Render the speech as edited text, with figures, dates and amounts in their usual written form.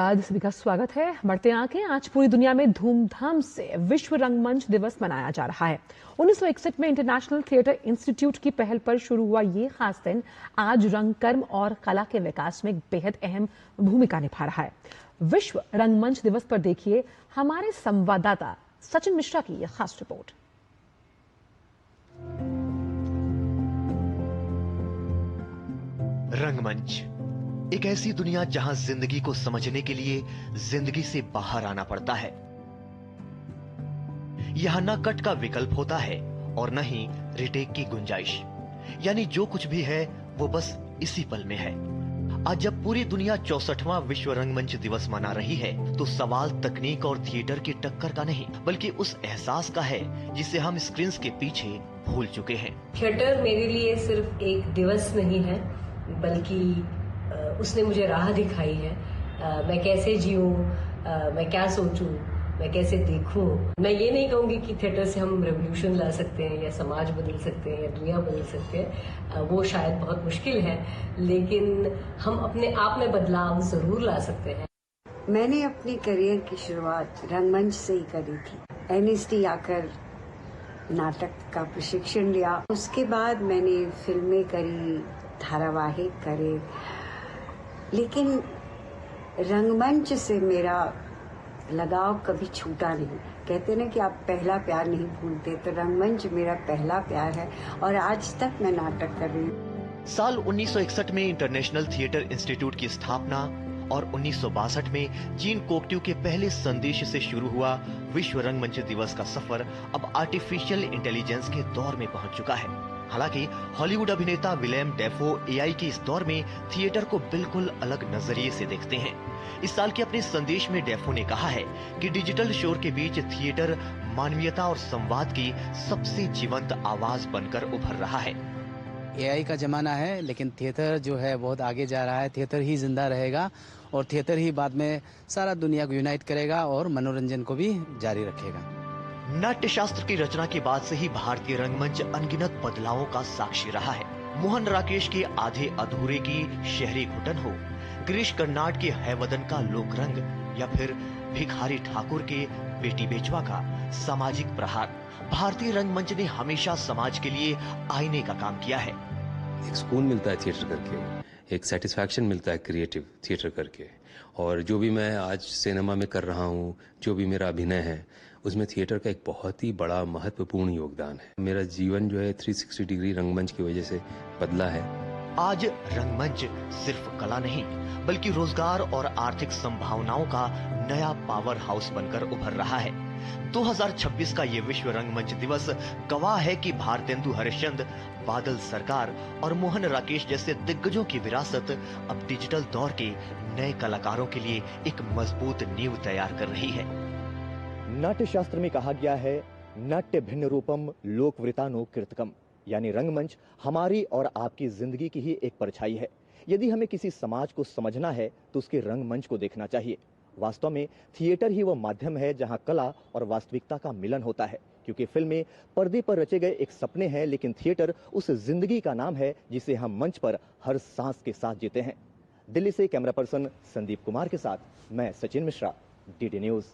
आज सभी का स्वागत है। बढ़ते आंखें, आज पूरी दुनिया में धूमधाम से विश्व रंगमंच दिवस मनाया जा रहा है। 1961 में इंटरनेशनल थिएटर इंस्टीट्यूट की पहल पर शुरू हुआ ये खास दिन आज रंगकर्म और कला के विकास में बेहद अहम भूमिका निभा रहा है। विश्व रंगमंच दिवस पर देखिए हमारे संवाददाता सचिन मिश्रा की यह खास रिपोर्ट। रंगमंच एक ऐसी दुनिया जहां जिंदगी को समझने के लिए जिंदगी से बाहर आना पड़ता है। यहां न कट का विकल्प होता है और न ही रिटेक की गुंजाइश, यानी जो कुछ भी है वो बस इसी पल में है। आज जब पूरी दुनिया 64वां विश्व रंगमंच दिवस मना रही है तो सवाल तकनीक और थिएटर की टक्कर का नहीं बल्कि उस एहसास का है जिसे हम स्क्रीन के पीछे भूल चुके हैं। थिएटर मेरे लिए सिर्फ एक दिवस नहीं है बल्कि उसने मुझे राह दिखाई है। मैं कैसे जीऊं, मैं क्या सोचूं, मैं कैसे देखूं। मैं ये नहीं कहूंगी कि थिएटर से हम रेवोल्यूशन ला सकते हैं या समाज बदल सकते हैं या दुनिया बदल सकते हैं, वो शायद बहुत मुश्किल है, लेकिन हम अपने आप में बदलाव जरूर ला सकते हैं। मैंने अपनी करियर की शुरुआत रंगमंच से ही करी थी। एनएसडी आकर नाटक का प्रशिक्षण लिया, उसके बाद मैंने फिल्में करी, धारावाहिक करे, लेकिन रंगमंच से मेरा लगाव कभी छूटा नहीं। कहते ना कि आप पहला प्यार नहीं भूलते, तो रंगमंच मेरा पहला प्यार है और आज तक मैं नाटक कर रही हूँ। साल 1961 में इंटरनेशनल थिएटर इंस्टीट्यूट की स्थापना और 1962 में जीन कोक्ट्यू के पहले संदेश से शुरू हुआ विश्व रंगमंच दिवस का सफर अब आर्टिफिशियल इंटेलिजेंस के दौर में पहुंच चुका है। हालांकि हॉलीवुड अभिनेता विलेम डेफो एआई के इस दौर में थिएटर को बिल्कुल अलग नजरिए से देखते हैं। इस साल के अपने संदेश में डेफो ने कहा है कि डिजिटल शोर के बीच थिएटर मानवीयता और संवाद की सबसे जीवंत आवाज बनकर उभर रहा है। एआई का जमाना है, लेकिन थिएटर जो है बहुत आगे जा रहा है। थिएटर ही जिंदा रहेगा और थिएटर ही बाद में सारा दुनिया को यूनाइट करेगा और मनोरंजन को भी जारी रखेगा। नाट्य शास्त्र की रचना के बाद से ही भारतीय रंगमंच अनगिनत बदलावों का साक्षी रहा है। मोहन राकेश के आधे अधूरे की शहरी घुटन हो, गिरीश कर्नाड के हैवदन का लोकरंग या फिर भिखारी ठाकुर के बेटी बेचवा का सामाजिक प्रहार, भारतीय रंगमंच ने हमेशा समाज के लिए आईने का काम किया है। एक सुकून मिलता है थिएटर करके, एक सेटिस्फैक्शन मिलता है क्रिएटिव थिएटर करके। और जो भी मैं आज सिनेमा में कर रहा हूँ, जो भी मेरा अभिनय है, उसमें थिएटर का एक बहुत ही बड़ा महत्वपूर्ण योगदान है। मेरा जीवन जो है 360 डिग्री रंगमंच की वजह से बदला है। आज रंगमंच सिर्फ कला नहीं बल्कि रोजगार और आर्थिक संभावनाओं का नया पावर हाउस बनकर उभर रहा है। 2026 का ये विश्व रंगमंच दिवस गवाह है कि भारतेंदु हरिश्चंद्र, बादल सरकार और मोहन राकेश जैसे दिग्गजों की विरासत अब डिजिटल दौर के नए कलाकारों के लिए एक मजबूत नींव तैयार कर रही है। नाट्य शास्त्र में कहा गया है, नाट्य भिन्न रूपम लोकवृतानो कीर्तकम, यानी रंगमंच हमारी और आपकी जिंदगी की ही एक परछाई है। यदि हमें किसी समाज को समझना है तो उसके रंगमंच को देखना चाहिए। वास्तव में थिएटर ही वो माध्यम है जहां कला और वास्तविकता का मिलन होता है, क्योंकि फिल्में पर्दे पर रचे गए एक सपने हैं, लेकिन थिएटर उस जिंदगी का नाम है जिसे हम मंच पर हर सांस के साथ जीते हैं। दिल्ली से कैमरा पर्सन संदीप कुमार के साथ मैं सचिन मिश्रा, डीडी न्यूज।